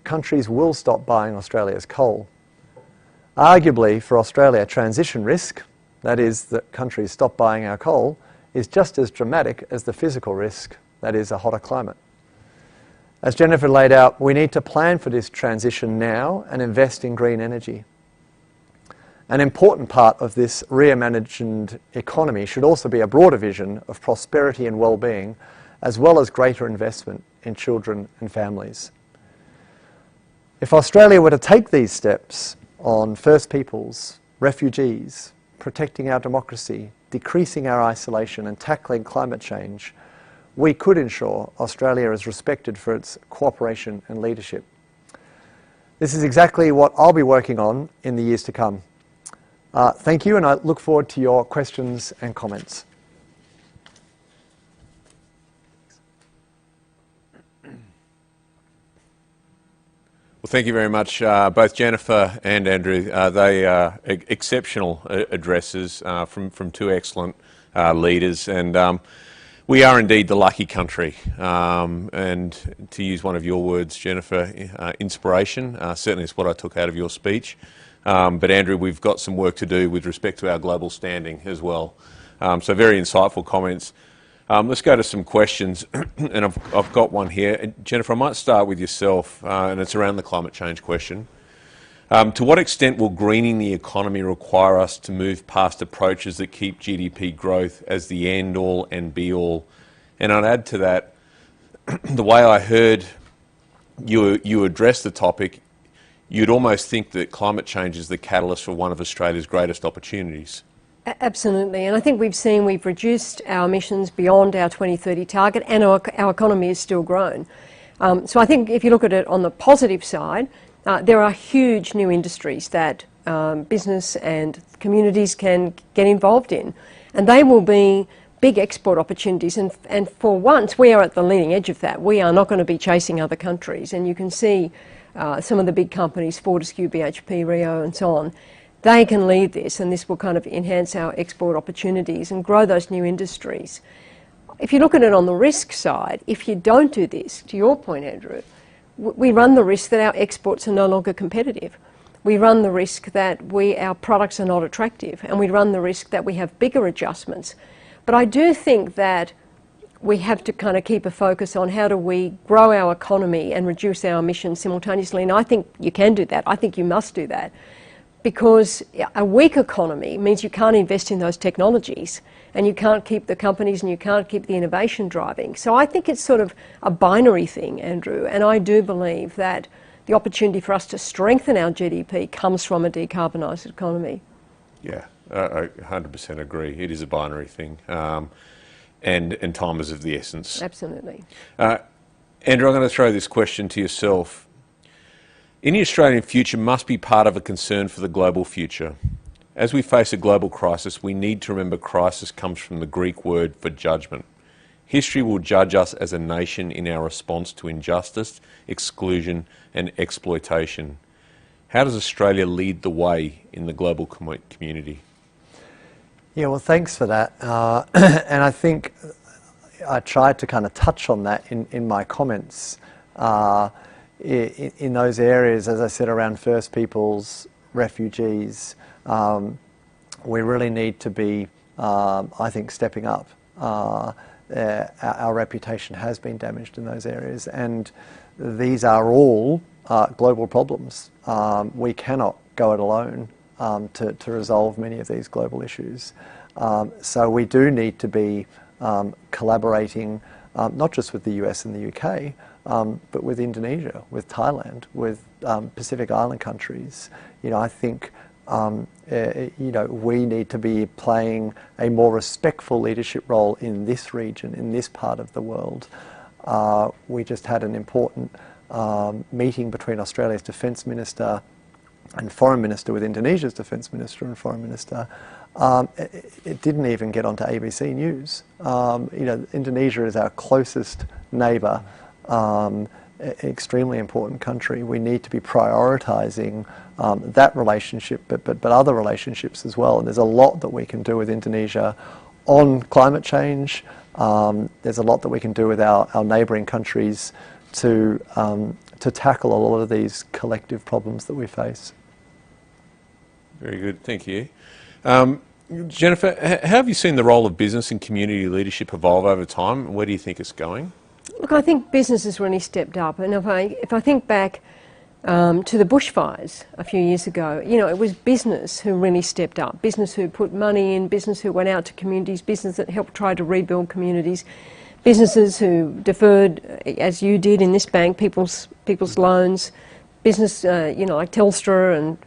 Countries will stop buying Australia's coal. Arguably, for Australia, transition risk, that is, that countries stop buying our coal, is just as dramatic as the physical risk, that is, a hotter climate. As Jennifer laid out, we need to plan for this transition now and invest in green energy. An important part of this reimagined economy should also be a broader vision of prosperity and well-being, as well as greater investment in children and families. If Australia were to take these steps on First Peoples, refugees, protecting our democracy, decreasing our isolation and tackling climate change, we could ensure Australia is respected for its cooperation and leadership. This is exactly what I'll be working on in the years to come. Thank you, and I look forward to your questions and comments. Well, thank you very much, both Jennifer and Andrew. They are exceptional addresses from two excellent leaders, and we are indeed the lucky country. And to use one of your words, Jennifer, inspiration, certainly is what I took out of your speech. But Andrew, we've got some work to do with respect to our global standing as well. So very insightful comments. Let's go to some questions, and I've got one here. Jennifer, I might start with yourself, and it's around the climate change question. To what extent will greening the economy require us to move past approaches that keep GDP growth as the end-all and be-all? And I'd add to that, the way I heard you address the topic, you'd almost think that climate change is the catalyst for one of Australia's greatest opportunities. Absolutely, and I think we've reduced our emissions beyond our 2030 target, and our economy is still grown. So I think if you look at it on the positive side, there are huge new industries that business and communities can get involved in, and they will be big export opportunities, and for once we are at the leading edge of that. We are not going to be chasing other countries, and you can see some of the big companies, Fortescue, BHP, Rio and so on, they can lead this, and this will kind of enhance our export opportunities and grow those new industries. If you look at it on the risk side, if you don't do this, to your point, Andrew, we run the risk that our exports are no longer competitive. We run the risk that our products are not attractive, and we run the risk that we have bigger adjustments. But I do think that we have to kind of keep a focus on how do we grow our economy and reduce our emissions simultaneously, and I think you can do that. I think you must do that, because a weak economy means you can't invest in those technologies, and you can't keep the companies and you can't keep the innovation driving. So I think it's sort of a binary thing, Andrew, and I do believe that the opportunity for us to strengthen our GDP comes from a decarbonised economy. Yeah, I 100% agree. It is a binary thing, and time is of the essence. Absolutely. Andrew, I'm going to throw this question to yourself. Any Australian future must be part of a concern for the global future. As we face a global crisis, we need to remember crisis comes from the Greek word for judgment. History will judge us as a nation in our response to injustice, exclusion and exploitation. How does Australia lead the way in the global community? Yeah, well, thanks for that. And I think I tried to kind of touch on that in my comments. In those areas, as I said, around First Peoples, refugees, we really need to be, I think, stepping up. Our reputation has been damaged in those areas, and these are all global problems. We cannot go it alone to resolve many of these global issues. So we do need to be collaborating, not just with the US and the UK, but with Indonesia, with Thailand, with Pacific Island countries. You know, I think we need to be playing a more respectful leadership role in this region, in this part of the world. We just had an important meeting between Australia's Defence Minister and foreign minister with Indonesia's defence minister and foreign minister, it didn't even get onto ABC News. Indonesia is our closest neighbour, extremely important country. We need to be prioritising that relationship, but other relationships as well. And there's a lot that we can do with Indonesia on climate change. There's a lot that we can do with our neighbouring countries to tackle a lot of these collective problems that we face. Very good, thank you. Jennifer, how have you seen the role of business and community leadership evolve over time? Where do you think it's going? Look, I think business has really stepped up, and if I think back to the bushfires a few years ago, it was business who really stepped up, business who put money in, business who went out to communities, business that helped try to rebuild communities, businesses who deferred, as you did in this bank, people's loans, business, like Telstra and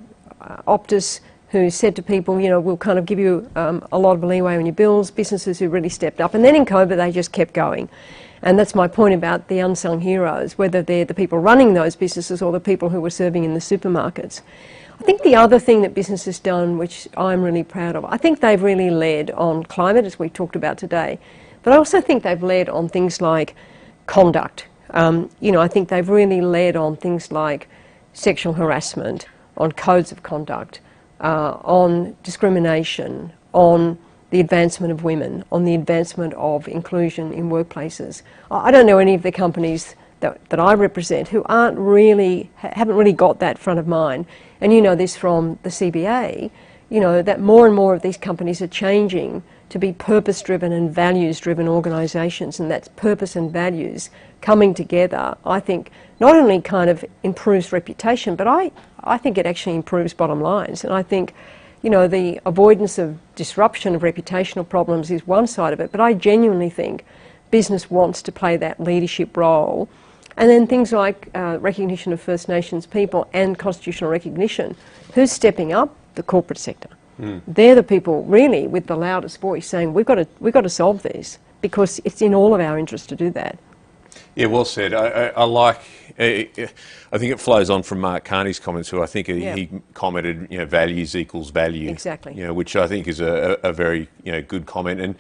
Optus, who said to people, we'll kind of give you a lot of leeway on your bills, businesses who really stepped up. And then in COVID, they just kept going. And that's my point about the unsung heroes, whether they're the people running those businesses or the people who were serving in the supermarkets. I think the other thing that business has done, which I'm really proud of, I think they've really led on climate, as we talked about today, but I also think they've led on things like conduct. I think they've really led on things like sexual harassment, on codes of conduct, on discrimination, on the advancement of women, on the advancement of inclusion in workplaces. I don't know any of the companies that I represent who haven't really got that front of mind. And you know this from the CBA, that more and more of these companies are changing to be purpose-driven and values-driven organisations, and that's purpose and values coming together, I think, not only kind of improves reputation, but I think it actually improves bottom lines. And I think, the avoidance of disruption of reputational problems is one side of it, but I genuinely think business wants to play that leadership role. And then things like recognition of First Nations people and constitutional recognition. Who's stepping up? The corporate sector. They're the people really with the loudest voice saying we've got to solve this, because it's in all of our interest to do that. Yeah, well said. I think it flows on from Mark Carney's comments, who I think he commented, values equals value. Exactly. Which I think is a very good comment. And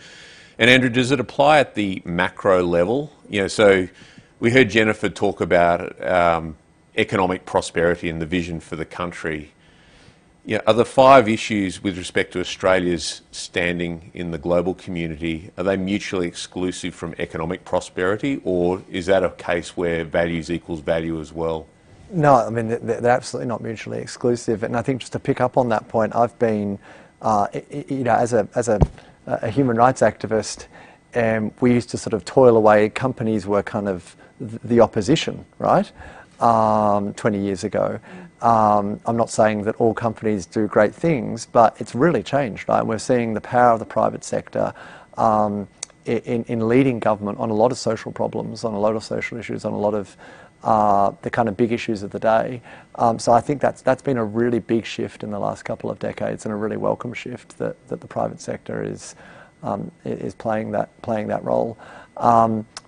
Andrew, does it apply at the macro level? So we heard Jennifer talk about economic prosperity and the vision for the country. Are the 5 issues with respect to Australia's standing in the global community, are they mutually exclusive from economic prosperity, or is that a case where values equals value as well? No, I mean, they're absolutely not mutually exclusive. And I think just to pick up on that point, I've been, as a human rights activist, we used to sort of toil away. Companies were kind of the opposition, right? 20 years ago. I'm not saying that all companies do great things, but it's really changed, right? We're seeing the power of the private sector in leading government on a lot of social problems, on a lot of social issues, on a lot of the kind of big issues of the day. So I think that's been a really big shift in the last couple of decades, and a really welcome shift that the private sector is playing that role.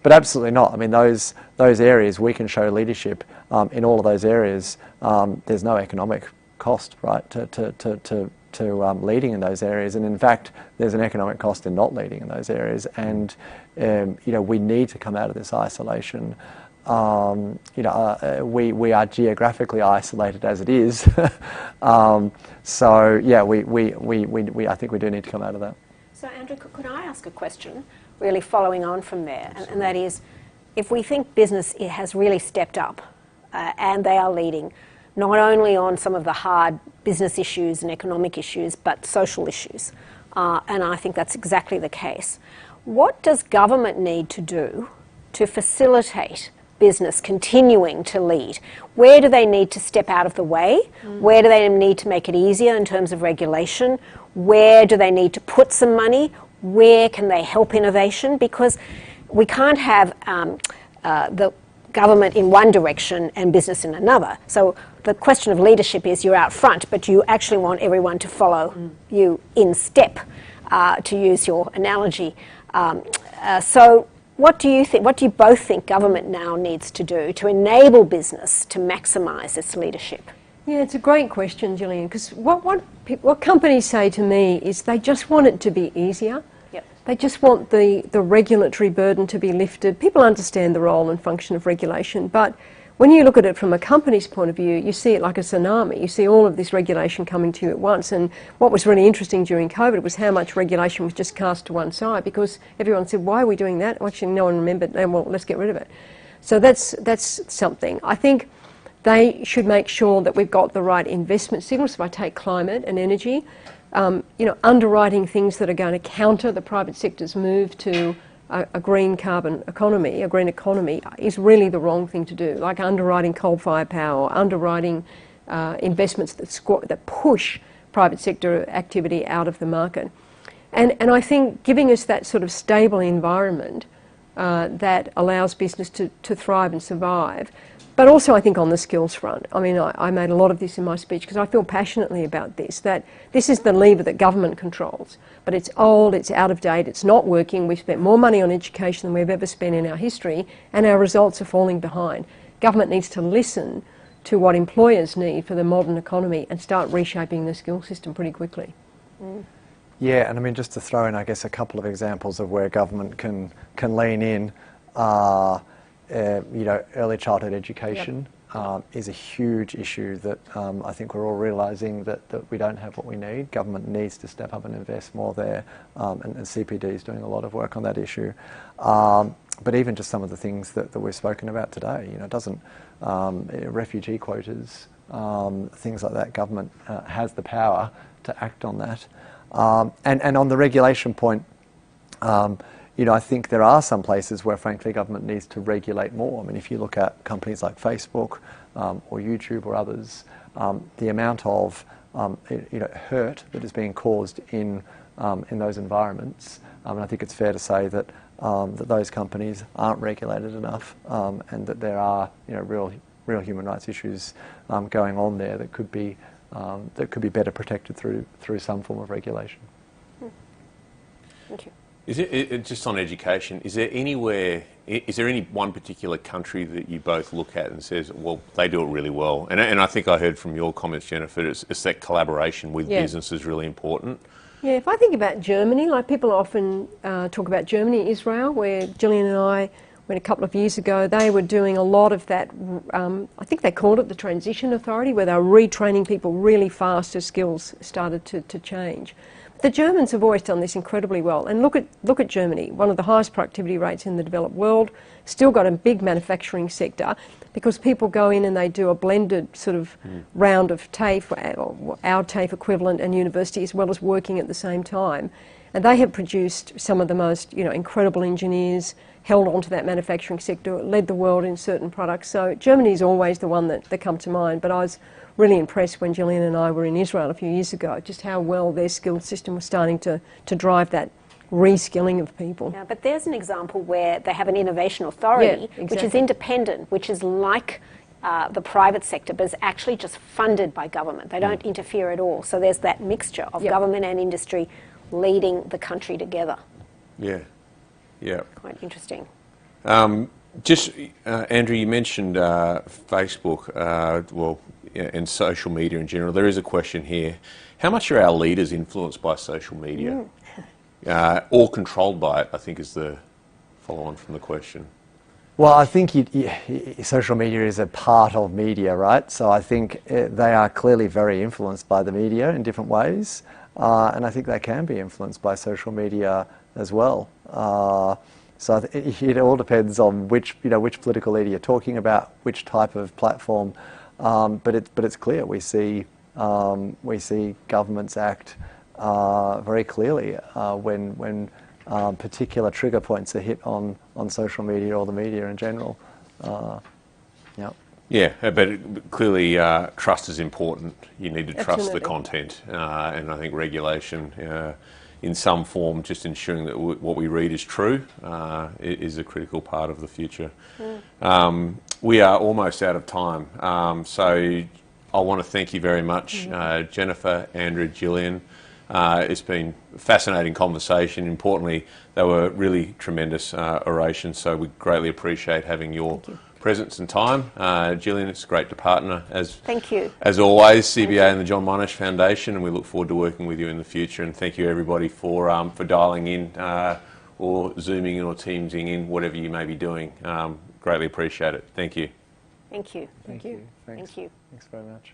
But absolutely not. I mean, those areas, we can show leadership in all of those areas. There's no economic cost, right, to leading in those areas, and in fact, there's an economic cost in not leading in those areas. And we need to come out of this isolation. We are geographically isolated as it is. So yeah, I think we do need to come out of that. So Andrew, could I ask a question, really following on from there, and that is, if we think business has really stepped up and they are leading, not only on some of the hard business issues and economic issues, but social issues, and I think that's exactly the case, what does government need to do to facilitate business continuing to lead? Where do they need to step out of the way? Where do they need to make it easier in terms of regulation? Where do they need to put some money? Where can they help innovation? Because we can't have the government in one direction and business in another. So the question of leadership is you're out front, but you actually want everyone to follow you in step, to use your analogy. So what do you think, what do you both think government now needs to do to enable business to maximise its leadership? Yeah, it's a great question, Jillian, because what companies say to me is they just want it to be easier. Yep. They just want the regulatory burden to be lifted. People understand the role and function of regulation, but when you look at it from a company's point of view, you see it like a tsunami. You see all of this regulation coming to you at once. And what was really interesting during COVID was how much regulation was just cast to one side, because everyone said, why are we doing that? Well, actually, no one remembered. Well, let's get rid of it. So that's something. I think they should make sure that we've got the right investment signals. If I take climate and energy, underwriting things that are going to counter the private sector's move to a green carbon economy, a green economy, is really the wrong thing to do. Like underwriting coal-fired power, or underwriting investments that push private sector activity out of the market. And I think giving us that sort of stable environment that allows business to thrive and survive. But also I think on the skills front. I mean, I made a lot of this in my speech because I feel passionately about this, that this is the lever that government controls. But it's old, it's out of date, it's not working. We've spent more money on education than we've ever spent in our history, and our results are falling behind. Government needs to listen to what employers need for the modern economy and start reshaping the skill system pretty quickly. Mm. Yeah, and I mean, just to throw in, I guess, a couple of examples of where government can lean in. Early childhood education is a huge issue that I think we're all realising that we don't have what we need. Government needs to step up and invest more there, and CPD is doing a lot of work on that issue. But even just some of the things that we've spoken about today, refugee quotas, things like that, government has the power to act on that. And on the regulation point, I think there are some places where, frankly, government needs to regulate more. I mean, if you look at companies like Facebook or YouTube or others, the amount of hurt that is being caused in those environments, and I think it's fair to say that those companies aren't regulated enough, and that there are real human rights issues going on there that could be better protected through some form of regulation. Thank you. Is it just on education? Is there any one particular country that you both look at and says, well, they do it really well? And I think I heard from your comments, Jennifer, it's that collaboration with business is really important. Yeah, if I think about Germany, like people often talk about Germany, Israel, where Jillian and I went a couple of years ago, they were doing a lot of that, I think they called it the Transition Authority, where they were retraining people really fast as skills started to change. The Germans have always done this incredibly well, and look at Germany, one of the highest productivity rates in the developed world, still got a big manufacturing sector, because people go in and they do a blended sort of round of TAFE, or our TAFE equivalent, and university, as well as working at the same time. And they have produced some of the most incredible engineers, held on to that manufacturing sector, led the world in certain products. So Germany is always the one that come to mind, but I was really impressed when Jillian and I were in Israel a few years ago, just how well their skills system was starting to drive that reskilling of people. Yeah, but there's an example where they have an innovation authority, which is independent, which is like the private sector, but is actually just funded by government. They don't interfere at all. So there's that mixture of government and industry leading the country together. Yeah, yeah. Quite interesting. Andrew, you mentioned Facebook, and social media in general. There is a question here. How much are our leaders influenced by social media? Or controlled by it, I think is the follow-on from the question. Well, I think social media is a part of media, right? So I think they are clearly very influenced by the media in different ways. And I think they can be influenced by social media as well. So it all depends on which political leader you're talking about, which type of platform. But it's clear we see governments act very clearly when particular trigger points are hit on social media or the media in general. Yeah, but clearly trust is important. You need to trust the content, and I think regulation in some form, just ensuring that what we read is true, is a critical part of the future. We are almost out of time, so I want to thank you very much, Jennifer, Andrew, Jillian. It's been a fascinating conversation. Importantly, they were really tremendous orations, so we greatly appreciate having your presence and time. Jillian, it's great to partner Thank you. as always, CBA and the John Monash Foundation, and we look forward to working with you in the future. And thank you everybody for dialing in or Zooming in or Teamsing in, whatever you may be doing. Greatly appreciate it. Thank you. Thank you. Thank you. Thanks. Thank you. Thanks very much.